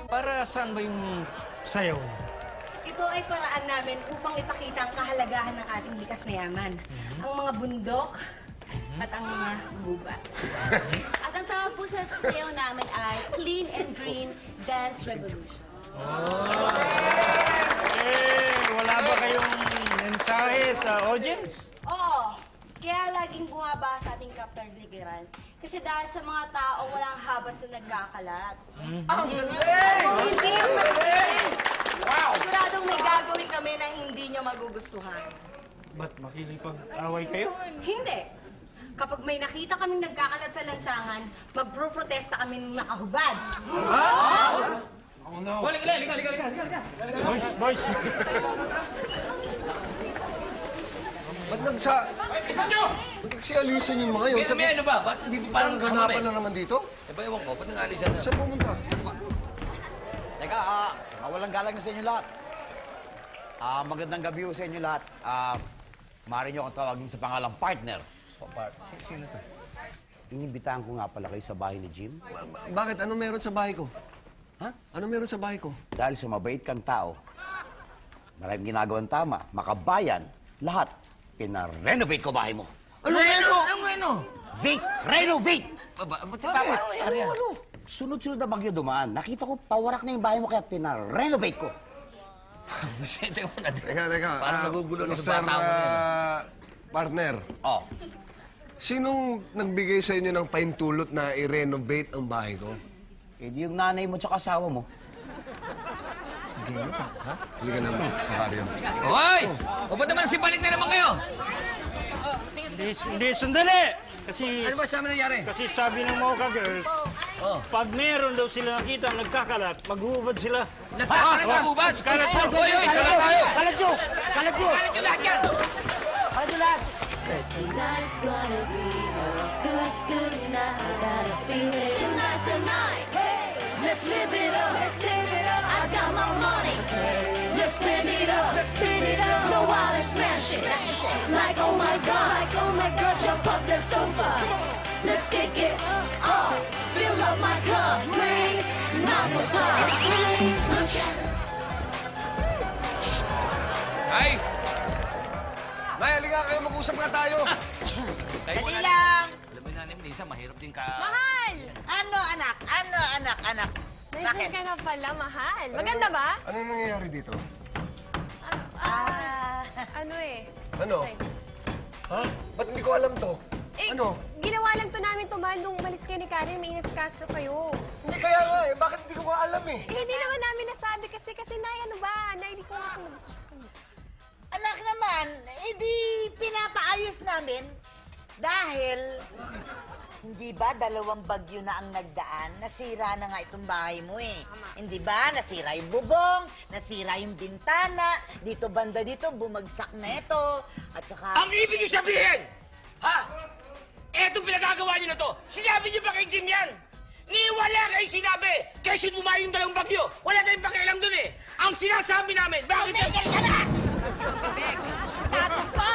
Para saan ba yung sayaw? Ito ay paraan namin upang ipakita ang kahalagahan ng ating likas na yaman. Ang mga bundok at ang mga gubat. At ang tawag po sa sayaw namin ay Clean and Green Dance Revolution. Wala ba kayong mensahe sa audience? Oo. Kaya laging bumaba sa ating kapaligiran. Kasi dahil sa mga taong walang habas na nagkakalat. Kung hindi yung magiging, siguradong may gagawin kami na hindi nyo magugustuhan. Ba't makikipag-away kayo? Hindi. Kapag may nakita kaming nagkakalat sa lansangan, magpro-protesta kami ng nakahubad. Oh no. Liga. Boys. Ba't nagsialisan yung mga yun? May ano ba? Ba't hindi ba parang Ganapan na naman dito? Eh ba, ewan ko, ba't nang-alisan na? Saan pumunta? Teka, mawalang galang na sa inyo lahat. Magandang gabi ho sa inyo lahat. Maaari niyo akong tawagin sa pangalang partner. Sino to? Inibitahan ko nga pala kayo sa bahay ni Jim. Bakit? Ano meron sa bahay ko? Ha? Ano meron sa bahay ko? Dahil sa mabait kang tao, maraming ginagawang tama, makabayan, lahat, pina-renovate ko bahay mo. Ano meron? Ano ano? Renovate! Ba't ano nangyari yan? Sunod-sunod na bagyo dumaan. Nakita ko, pawarak na yung bahay mo, kaya pina-renovate ko. Teka muna. Teka. Parang nagugulo na sa Sir, bata mo yan. partner, Oh, sinong nagbigay sa inyo ng paintulot na i-renovate ang bahay ko? edi yung nanay mo tsaka asawa mo. Hindi ka naman, Mario. Hoy! O ba't naman sibalik na naman kayo? Hindi, sandali! Kasi Ano ba sa amin nangyari? sabi ng Mocha Girls, Oh. pag meron daw sila nakita nagkakalat, maghuhubad sila. Ano ba, hubad? Kalat po! Hoy, kalat tayo! Kalat nyo! Kalat nyo! Kalat yung lahat yan! Tonight's gonna be a good, good night. I got a feeling. Tonight's the night. Hey, let's live it up. Let's live it up. I got my money. Let's spend it up. Let's spend it up. Go out and smash it. Like oh my god. Like oh my god. Jump up the sofa. Let's kick it off. Fill up my cup. Rain, nozzle top. Look at it. Ay! May, halika kayo, mag-usap nga tayo. Dali lang. Alam mo yung nanay mo, Lisa, mahirap din ka... Mahal! Ano, anak? Nandiyan ka na pala, mahal. Maganda ba? Ano nangyayari dito? Ano eh? Ano? Ha? Ba't hindi ko alam to? Ano? Ginawa lang to namin to, mahal, nung umalis kayo ni Karen, may inaskaso kayo. Hindi kaya nga eh. Bakit hindi ko nga alam eh? Hindi naman namin nasabi kasi, Nay, ano ba? Nay, hindi ko nga Anak naman, edi pinapaayos namin dahil hindi ba dalawang bagyo na ang nagdaan? Nasira na nga itong bahay mo eh. Hindi ba? Nasira yung bubong, nasira yung bintana, dito banda dito, bumagsak na ito, at saka... Ang ibig niyo sabihin! Ha? Eto pinagagawa niyo na to! Sinabi niyo ba kay Jim yan? Ni wala kayong sinabi! Kaysa bumayo yung dalawang bagyo! Wala tayong pakialam dun eh! Ang sinasabi namin, bakit... Tumigil ka na! Takot ka!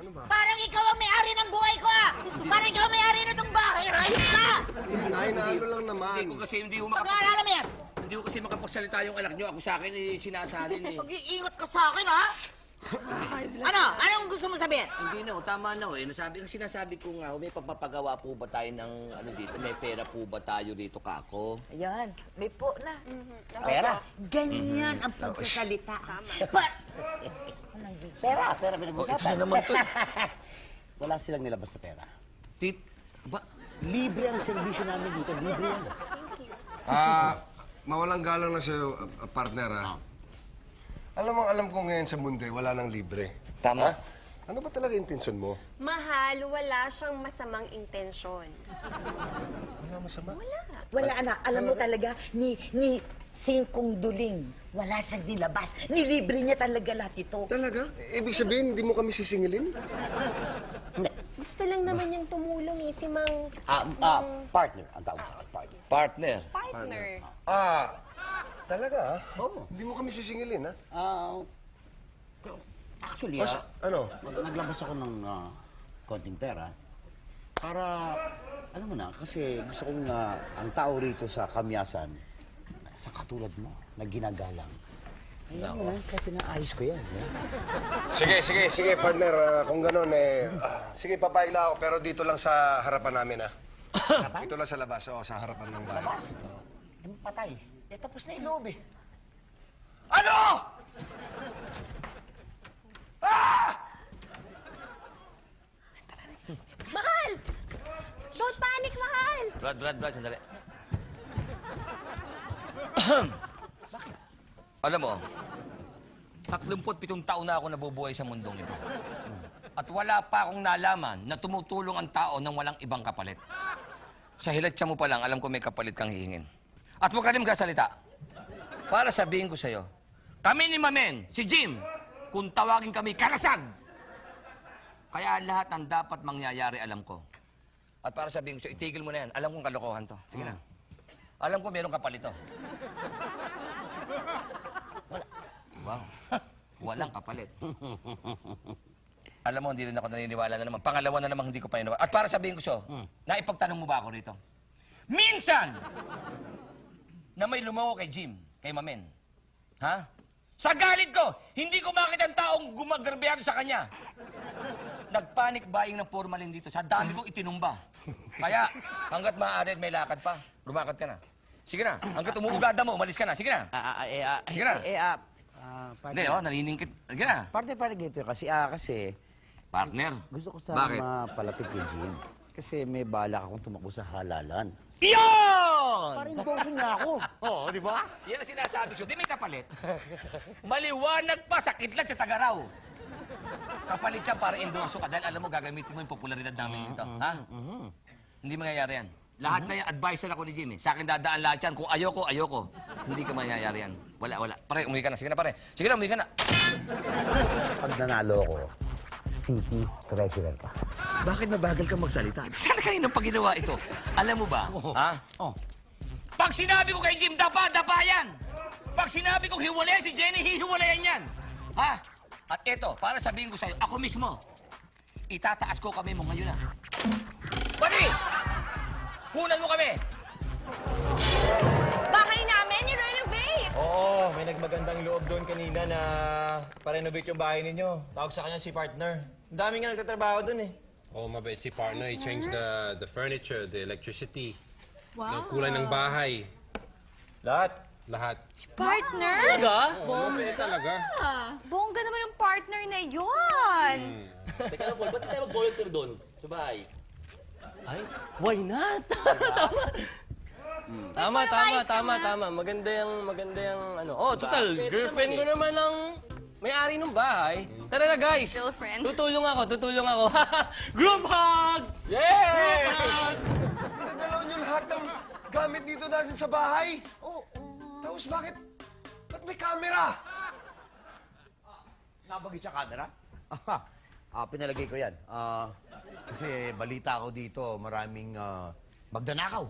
Ano ba? Parang ikaw ang may-ari ng buhay ko ah! Parang ikaw ang may-ari na itong bahay! Rayos ka! Nay, na ano lang naman. Hindi ko kasi Pag-aalala mo yan! Hindi ko kasi makapagsalita yung anak niyo. Ako sa akin eh, sinasalin eh. Mag-iingot ka sa akin ha! Ano? Anong gusto mo sabihin? Hindi na, tama na eh. Sinasabi ko nga, may papapagawa po ba tayo ng ano dito? May pera po ba tayo dito, kako? Ayan, may po na. Pera? Ganyan ang pagsasalita. Pera pinag-usapan. Ito na naman to. Wala silang nilabas na pera. Ba? Libre ang servisyo namin dito, libre yan. Mawalang galang na sa'yo, partner ha. Alam ko ngayon sa mundo, wala nang libre. Tama. Ano ba talaga intensyon mo? Mahal, wala siyang masamang intensyon. Wala masama. Wala anak, alam mo talaga, ni Singkong Duling, wala siyang nilabas. Nilibre niya talaga lahat ito. Talaga? Ibig sabihin, hindi mo kami sisingilin? Gusto lang naman niyang tumulong eh, si Mang... Partner, ang tawag sa akin, partner. Partner. Partner. Talaga Oo. Hindi mo kami sisingilin, ha? Actually, Ano? naglabas ako ng konting pera para, alam mo na, kasi gusto kong ang tao rito sa Kamyasan, sa katulad mo na ginagalang. Ayun mo lang, kaya pinaayos ko yan. Sige, partner. Kung gano'n, sige, papayag lang ako, pero dito lang sa harapan namin, Dito lang sa labas, sa harapan ng bahay. Yung patay. Tapos na yung loob eh. Ano? Mahal! Don't panic, mahal! Brad, sandali. Alam mo, 37 taon na ako nabubuhay sa mundong ito. At wala pa akong nalaman na tumutulong ang tao nang walang ibang kapalit. Sa hilatsya mo pa lang, alam ko may kapalit kang hihingin. At huwag ka rin magkasalita. Para sabihin ko sa'yo, kami ni Mamen, si Jim, kung tawagin kami karasag. Kaya lahat ng dapat mangyayari alam ko. At para sabihin ko sa'yo, itigil mo na yan. Alam kong kalokohan to. Sige na. Alam ko meron kapalit to. Wow. Walang kapalit. Alam mo, hindi rin ako naniniwala na naman. Pangalawa na naman hindi ko pa naniniwala. At para sabihin ko siya, naipagtanong mo ba ako rito? Minsan! Na may lumawo kay Jim, kay Mamen. Ha? Sa galit ko, hindi ko makita ang taong gumagarbyado sa kanya. Nagpanic buying ng formalin dito. Sa dami kong itinumba. Kaya, hanggat maaari may lakad pa, lumakad ka na. Sige na, hanggat umuugada mo, umalis ka na. Sige na. Sige na. Hindi, naniningkit. Sige na. Partner, ganito kasi, Partner? gusto ko sana Bakit? mapalapit kay Jim. Kasi may balak akong tumakbo sa halalan. Iyon! Parang endorso niya ako. Oo, di ba? Yan ang sinasabi ko. Di may kapalit. Maliwanag pa sa kidlat sa Tagaraw. Kapalit siya para endorso ka dahil alam mo gagamitin mo yung popularidad namin dito. Ha? Hindi mangyayari yan. Lahat na yan, advisor ako ni Jimmy. Sa akin dadaan lahat yan. Kung ayoko. Hindi ka mangyayari yan. Wala. Pare, umuwi ka na. Sige na, pare. Sige na, umuwi ka na. Pag nanalo ko, city treasurer ka. Bakit mabagal ka magsalita? Sana kaninang pag ginawa ito? Alam mo ba? Ha? Pag sinabi ko kay Jim, dapa yan! Pag sinabi ko hiwalayan si Jenny, hihiwalayan yan! Ha? At eto, para sabihin ko sa'yo, ako mismo, itataas ko kami mo ngayon na. Buddy! Kunan mo kami! Bahay namin, i-renovate! Oo, may nagmagandang loob doon kanina na pa-renovate yung bahay ninyo. Tawag sa kanya si partner. Ang dami nga nagtatrabaho doon eh. Oh, mabait si partner. He changed the furniture, the electricity. Wow. Yung kulay ng bahay. Lahat. Partner? Talaga? Oh, mabait talaga. Bongga naman yung partner na yun. Teka lang, Paul, ba't tayo mag-volunteer doon sa bahay? Ay, Why not? Tama. Maganda yung ano. Oh, total, girlfriend ko naman ang may-ari ng bahay. Tara na, guys. Girlfriend? Tutulong ako. Group hug! Yay! Nagdalaw niyo lahat ng gamit dito natin sa bahay. Oo. Tapos ba't may camera? Nabagit sa camera? Pinalagay ko yan. Kasi balita ko dito, maraming magdanakaw.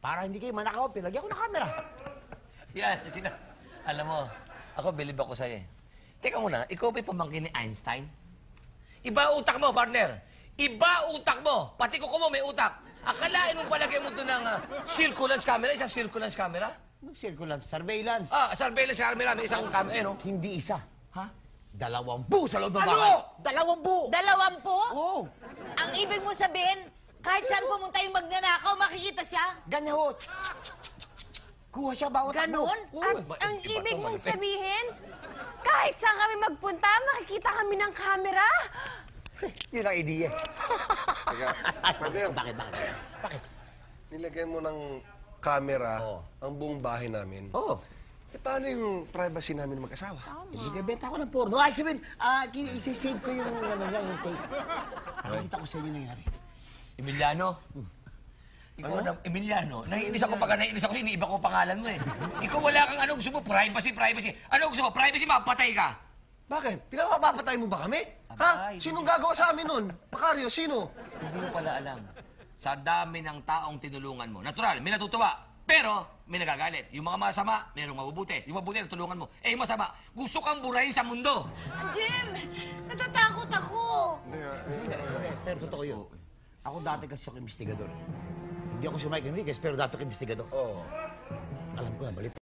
Para hindi kayo manakaw, pinalagyan ko ng camera. Yan, alam mo, ako believe ako sa'yo eh. Teka muna, ikaw ba'y pamangkin ni Einstein? Iba utak mo, partner. Iba utak mo. Pati ko mo may utak. Akalain mo palagay mo ito ng circulance camera, isang circulance camera? Circulance, surveillance. Surveillance camera, may isang camera, no? Hindi isa. Ha? 20 sa loob ng bahay. 20! 20? Oo. Ang ibig mo sabihin, kahit saan pumunta yung magnanakaw, makikita siya? Ganyan ho. Kuha siya bawat Ganon? At ang ibig mong sabihin, kahit saan kami magpunta, makikita kami ng camera? Yun ang idea. Teka, partner, Bakit? nilagay mo ng camera ang buong bahay namin. Oo. Paano yung privacy namin mag-asawa? Bibenta ko ng porno. Ay, sabihin, isi-save ko yung, yung tape. Nakikita ko sa inyo nangyari. Emiliano? Ikaw na, Emiliano, naiinis ako pagka naiinis ako, iniiba ko pangalan mo eh. Ikaw wala kang ano gusto mo, privacy. Ano gusto mo, privacy, mapatay ka. Bakit? Pinapapatay mo ba kami? Abay, Sinong gagawa sa amin nun? Macario, sino? Hindi mo pala alam. Sa dami ng taong tinulungan mo. Natural, may natutuwa. Pero, may nagagalit. Yung mga masama, mayroong mabubuti. Yung mabuti, natulungan mo. Eh, yung masama, gusto kang burahin sa mundo. Jim, natatakot ako. Pero totoo yun. Ako dati kasi ako investigador. Hindi ako si Mike Enriquez, pero dati ako investigador. Oo. Alam ko ko na balita.